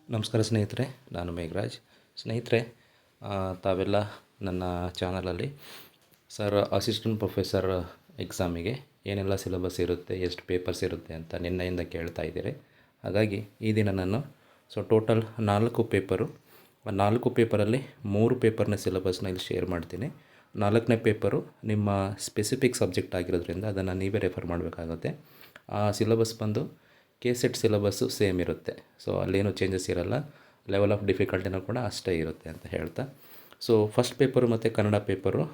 ನಮಸ್ಕಾರ ಸ್ನೇಹಿತರೆ, ನಾನು ಮೇಘರಾಜ್. ಸ್ನೇಹಿತರೆ, ತಾವೆಲ್ಲ ನನ್ನ ಚಾನಲಲ್ಲಿ ಸರ್ ಅಸಿಸ್ಟೆಂಟ್ ಪ್ರೊಫೆಸರ್ ಎಕ್ಸಾಮಿಗೆ ಏನೆಲ್ಲ ಸಿಲೆಬಸ್ ಇರುತ್ತೆ, ಎಷ್ಟು ಪೇಪರ್ಸ್ ಇರುತ್ತೆ ಅಂತ ನಿನ್ನೆಯಿಂದ ಕೇಳ್ತಾ ಇದ್ದೀರಿ. ಹಾಗಾಗಿ ಈ ದಿನ ನಾನು ಟೋಟಲ್ 4 ಪೇಪರು, 4 ಪೇಪರಲ್ಲಿ 3 ಪೇಪರ್ನ ಸಿಲೆಬಸ್ನ ಇಲ್ಲಿ ಶೇರ್ ಮಾಡ್ತೀನಿ. 4ನೇ ಪೇಪರು ನಿಮ್ಮ ಸ್ಪೆಸಿಫಿಕ್ ಸಬ್ಜೆಕ್ಟ್ ಆಗಿರೋದ್ರಿಂದ ಅದನ್ನು ನೀವೇ ರೆಫರ್ ಮಾಡಬೇಕಾಗುತ್ತೆ. ಆ ಸಿಲೆಬಸ್ ಬಂದು KCET ಸಿಲೆಬಸ್ಸು ಸೇಮ್ ಇರುತ್ತೆ. ಅಲ್ಲೇನೂ ಚೇಂಜಸ್ ಇರೋಲ್ಲ. ಲೆವೆಲ್ ಆಫ್ ಡಿಫಿಕಲ್ಟಿನೂ ಕೂಡ ಅಷ್ಟೇ ಇರುತ್ತೆ ಅಂತ ಹೇಳ್ತಾ, ಫಸ್ಟ್ ಪೇಪರು ಮತ್ತು ಕನ್ನಡ ಪೇಪರು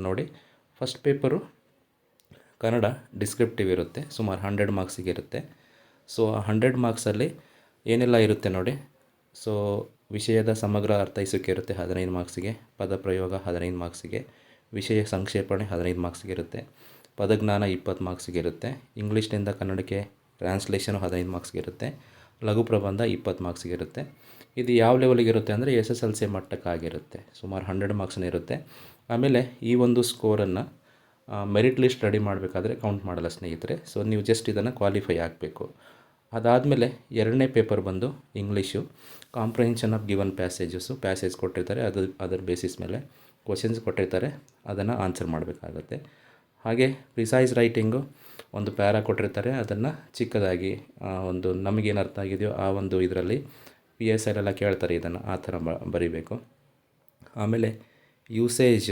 ನೋಡಿ. ಫಸ್ಟ್ ಪೇಪರು ಕನ್ನಡ ಡಿಸ್ಕ್ರಿಪ್ಟಿವ್ ಇರುತ್ತೆ, ಸುಮಾರು 100 ಮಾರ್ಕ್ಸಿಗೆ ಇರುತ್ತೆ. ಆ 100 ಮಾರ್ಕ್ಸಲ್ಲಿ ಏನೆಲ್ಲ ಇರುತ್ತೆ ನೋಡಿ. ವಿಷಯದ ಸಮಗ್ರ ಅರ್ಥೈಸುವಿಕೆ ಇರುತ್ತೆ 15 ಮಾರ್ಕ್ಸಿಗೆ, ಪದಪ್ರಯೋಗ 15 ಮಾರ್ಕ್ಸಿಗೆ, ವಿಷಯ ಸಂಕ್ಷೇಪಣೆ 15 ಮಾರ್ಕ್ಸಿಗೆ ಇರುತ್ತೆ, ಪದಜ್ಞಾನ 20 ಮಾರ್ಕ್ಸಿಗೆ ಇರುತ್ತೆ, ಇಂಗ್ಲೀಷ್ನಿಂದ ಕನ್ನಡಕ್ಕೆ ಟ್ರಾನ್ಸ್ಲೇಷನು 15 ಮಾರ್ಕ್ಸ್ಗೆ ಇರುತ್ತೆ, ಲಘು ಪ್ರಬಂಧ 20 ಮಾರ್ಕ್ಸ್ಗೆ ಇರುತ್ತೆ. ಇದು ಯಾವ ಲೆವೆಲಿಗೆ ಇರುತ್ತೆ ಅಂದರೆ SSLC ಮಟ್ಟಕ್ಕಾಗಿರುತ್ತೆ, ಸುಮಾರು 100 ಮಾರ್ಕ್ಸ್ನೇ ಇರುತ್ತೆ. ಆಮೇಲೆ ಈ ಒಂದು ಸ್ಕೋರನ್ನು ಮೆರಿಟ್ ಲಿಸ್ಟ್ ರೆಡಿ ಮಾಡಬೇಕಾದ್ರೆ ಕೌಂಟ್ ಮಾಡಲ್ಲ ಸ್ನೇಹಿತರೆ. ನೀವು ಜಸ್ಟ್ ಇದನ್ನು ಕ್ವಾಲಿಫೈ ಆಗಬೇಕು. ಅದಾದಮೇಲೆ 2ನೇ ಪೇಪರ್ ಬಂದು English, comprehension of given passage ಕೊಟ್ಟಿರ್ತಾರೆ, ಅದರ ಬೇಸಿಸ್ ಮೇಲೆ ಕ್ವಶನ್ಸ್ ಕೊಟ್ಟಿರ್ತಾರೆ, ಅದನ್ನು ಆನ್ಸರ್ ಮಾಡಬೇಕಾಗತ್ತೆ. ಹಾಗೆ ಪ್ರಿಸೈಸ್ ರೈಟಿಂಗು, ಒಂದು ಪ್ಯಾರಾ ಕೊಟ್ಟಿರ್ತಾರೆ, ಅದನ್ನು ಚಿಕ್ಕದಾಗಿ ಒಂದು ನಮಗೇನು ಅರ್ಥ ಆಗಿದೆಯೋ ಆ ಒಂದು ಇದರಲ್ಲಿ PSI ಎಲ್ಲ ಕೇಳ್ತಾರೆ, ಇದನ್ನು ಆ ಥರ ಬರೀಬೇಕು. ಆಮೇಲೆ ಯೂಸೇಜ್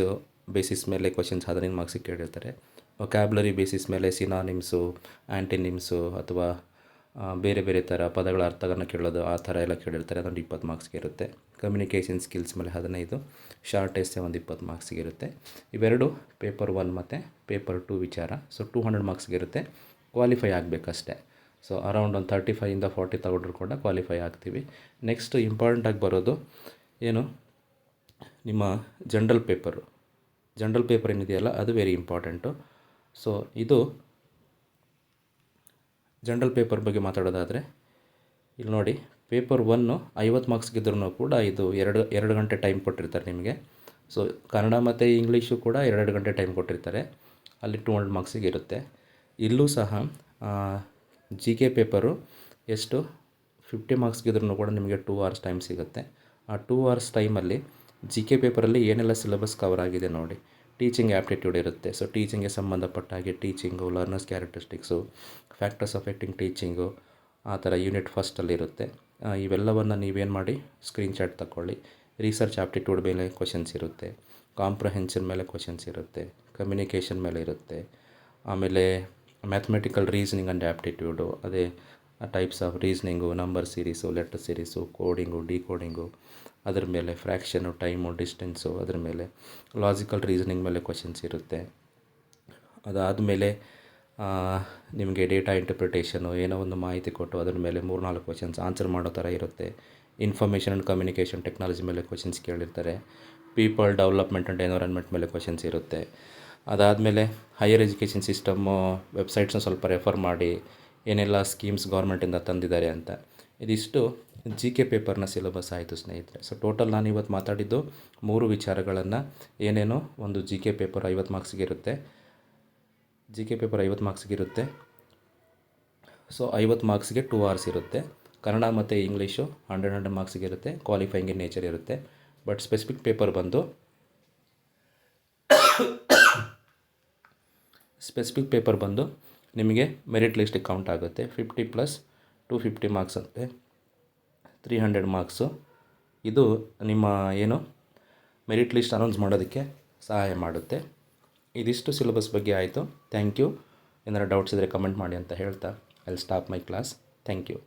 ಬೇಸಿಸ್ ಮೇಲೆ ಕ್ವಶನ್ಸ್ 15 ಮಾರ್ಕ್ಸಿಗೆ ಕೇಳಿರ್ತಾರೆ. ವೊಕ್ಯಾಬ್ಯುಲರಿ ಬೇಸಿಸ್ ಮೇಲೆ ಸಿನಾನಿಮ್ಸು, ಆ್ಯಂಟಿನಿಮ್ಸು ಅಥವಾ ಬೇರೆ ಬೇರೆ ಥರ ಪದಗಳ ಅರ್ಥಗಳನ್ನು ಕೇಳೋದು, ಆ ಥರ ಎಲ್ಲ ಕೇಳಿರ್ತಾರೆ, ಅದೊಂದು 20 ಮಾರ್ಕ್ಸ್ಗೆ ಇರುತ್ತೆ. ಕಮ್ಯುನಿಕೇಷನ್ ಸ್ಕಿಲ್ಸ್ ಮೇಲೆ 15, ಶಾರ್ಟ್ ಎಸ್ಸೆ ಒಂದು 20 ಮಾರ್ಕ್ಸಿಗೆ ಇರುತ್ತೆ. ಇವೆರಡು ಪೇಪರ್ 1 ಮತ್ತು ಪೇಪರ್ 2 ವಿಚಾರ. 200 ಮಾರ್ಕ್ಸ್ಗೆ ಇರುತ್ತೆ, ಕ್ವಾಲಿಫೈ ಆಗಬೇಕಷ್ಟೆ. ಅರೌಂಡ್ ಒಂದು 35ಇಂದ 40 ತಗೊಂಡ್ರು ಕೂಡ ಕ್ವಾಲಿಫೈ ಆಗ್ತೀವಿ. ನೆಕ್ಸ್ಟ್ ಇಂಪಾರ್ಟೆಂಟಾಗಿ ಬರೋದು ಏನು, ನಿಮ್ಮ ಜನ್ರಲ್ ಪೇಪರ್ ಏನಿದೆಯಲ್ಲ ಅದು ವೆರಿ ಇಂಪಾರ್ಟೆಂಟು. ಇದು ಜನರಲ್ ಪೇಪರ್ ಬಗ್ಗೆ ಮಾತಾಡೋದಾದರೆ ಇಲ್ಲಿ ನೋಡಿ, ಪೇಪರ್ 1 50 ಮಾರ್ಕ್ಸ್ಗಿದ್ರೂ ಕೂಡ ಇದು 2 ಗಂಟೆ ಟೈಮ್ ಕೊಟ್ಟಿರ್ತಾರೆ ನಿಮಗೆ. ಕನ್ನಡ ಮತ್ತು ಇಂಗ್ಲೀಷು ಕೂಡ 2 ಗಂಟೆ ಟೈಮ್ ಕೊಟ್ಟಿರ್ತಾರೆ, ಅಲ್ಲಿ 200 ಮಾರ್ಕ್ಸಿಗೆ ಇರುತ್ತೆ. ಇಲ್ಲೂ ಸಹ GK ಪೇಪರು ಎಷ್ಟು 50 ಮಾರ್ಕ್ಸ್ಗಿದ್ರೂ ಕೂಡ ನಿಮಗೆ 2 ಅವರ್ಸ್ ಟೈಮ್ ಸಿಗುತ್ತೆ. ಆ 2 ಅವರ್ಸ್ ಟೈಮಲ್ಲಿ GK ಪೇಪರಲ್ಲಿ ಏನೆಲ್ಲ ಸಿಲೆಬಸ್ ಕವರ್ ಆಗಿದೆ ನೋಡಿ. ಟೀಚಿಂಗ್ ಆ್ಯಪ್ಟಿಟ್ಯೂಡ್ ಇರುತ್ತೆ, ಟೀಚಿಂಗ್ಗೆ ಸಂಬಂಧಪಟ್ಟ ಹಾಗೆ teaching, learners characteristics, factors affecting teaching, ಆ ಥರ ಯೂನಿಟ್ ಫಸ್ಟಲ್ಲಿರುತ್ತೆ. ಇವೆಲ್ಲವನ್ನು ನೀವೇನು ಮಾಡಿ ಸ್ಕ್ರೀನ್ಶಾಟ್ ತಗೊಳ್ಳಿ. ರಿಸರ್ಚ್ ಆ್ಯಪ್ಟಿಟ್ಯೂಡ್ ಮೇಲೆ ಕ್ವಶನ್ಸ್ ಇರುತ್ತೆ, ಕಾಂಪ್ರಹೆನ್ಷನ್ ಮೇಲೆ ಕ್ವಶನ್ಸ್ ಇರುತ್ತೆ, ಕಮ್ಯುನಿಕೇಷನ್ ಮೇಲೆ ಇರುತ್ತೆ. ಆಮೇಲೆ ಮ್ಯಾಥಮೆಟಿಕಲ್ ರೀಸನಿಂಗ್ ಆ್ಯಂಡ್ ಆ್ಯಪ್ಟಿಟ್ಯೂಡು, ಅದೇ types of reasoning, number series, letter series, coding, decoding, ಅದ್ರ ಮೇಲೆ ಫ್ರ್ಯಾಕ್ಷನು, ಟೈಮು, ಡಿಸ್ಟೆನ್ಸು, ಅದ್ರ ಮೇಲೆ ಲಾಜಿಕಲ್ ರೀಸನಿಂಗ್ ಮೇಲೆ ಕ್ವಶನ್ಸ್ ಇರುತ್ತೆ. ಅದಾದಮೇಲೆ ನಿಮಗೆ ಡೇಟಾ ಇಂಟರ್ಪ್ರಿಟೇಷನು, ಏನೋ ಒಂದು ಮಾಹಿತಿ ಕೊಟ್ಟು ಅದ್ರ ಮೇಲೆ 3-4 ಕ್ವಶನ್ಸ್ ಆನ್ಸರ್ ಮಾಡೋ ಥರ ಇರುತ್ತೆ. ಇನ್ಫಾರ್ಮೇಷನ್ ಆ್ಯಂಡ್ ಕಮ್ಯುನಿಕೇಷನ್ ಟೆಕ್ನಾಲಜಿ ಮೇಲೆ ಕ್ವಶನ್ಸ್ ಕೇಳಿರ್ತಾರೆ. ಪೀಪಲ್ ಡೆವಲಪ್ಮೆಂಟ್ ಆ್ಯಂಡ್ ಎನ್ವೈರನ್ಮೆಂಟ್ ಮೇಲೆ ಕ್ವಶನ್ಸ್ ಇರುತ್ತೆ. ಅದಾದಮೇಲೆ ಹೈಯರ್ ಎಜುಕೇಷನ್ ಸಿಸ್ಟಮ್ಮು ವೆಬ್ಸೈಟ್ಸ್ನ ಸ್ವಲ್ಪ ರೆಫರ್ ಮಾಡಿ, ಏನೆಲ್ಲ ಸ್ಕೀಮ್ಸ್ ಗೌರ್ಮೆಂಟಿಂದ ತಂದಿದ್ದಾರೆ ಅಂತ. ಇದಿಷ್ಟು GK ಪೇಪರ್ನ ಸಿಲೆಬಸ್ ಆಯಿತು ಸ್ನೇಹಿತರೆ. ಟೋಟಲ್ ನಾನು ಇವತ್ತು ಮಾತಾಡಿದ್ದು 3 ವಿಚಾರಗಳನ್ನು. ಏನೇನು, ಒಂದು GK ಪೇಪರ್ 50 ಮಾರ್ಕ್ಸಿಗೆ ಇರುತ್ತೆ, GK ಪೇಪರ್ 50 ಮಾರ್ಕ್ಸಿಗೆ ಇರುತ್ತೆ. 50 ಮಾರ್ಕ್ಸಿಗೆ 2 ಅವರ್ಸ್ ಇರುತ್ತೆ. ಕನ್ನಡ ಮತ್ತು ಇಂಗ್ಲೀಷು 100 ಮಾರ್ಕ್ಸಿಗೆ ಇರುತ್ತೆ, ಕ್ವಾಲಿಫೈಯಿಂಗ್ ಇನ್ ನೇಚರ್ ಇರುತ್ತೆ. ಬಟ್ ಸ್ಪೆಸಿಫಿಕ್ ಪೇಪರ್ ಬಂದು ನಿಮಗೆ ಮೆರಿಟ್ ಲಿಸ್ಟಿಗೆ ಕೌಂಟ್ ಆಗುತ್ತೆ. 50 + 250 ಮಾರ್ಕ್ಸ್ ಅಂತೆ 300 ಮಾರ್ಕ್ಸು. ಇದು ನಿಮ್ಮ ಏನು ಮೆರಿಟ್ ಲಿಸ್ಟ್ ಅನೌನ್ಸ್ ಮಾಡೋದಕ್ಕೆ ಸಹಾಯ ಮಾಡುತ್ತೆ. ಇದಿಷ್ಟು ಸಿಲೆಬಸ್ ಬಗ್ಗೆ ಆಯಿತು. Thank you. ಏನಾದ್ರು ಡೌಟ್ಸ್ ಇದ್ದರೆ ಕಮೆಂಟ್ ಮಾಡಿ ಅಂತ ಹೇಳ್ತಾ I will stop my class. Thank you.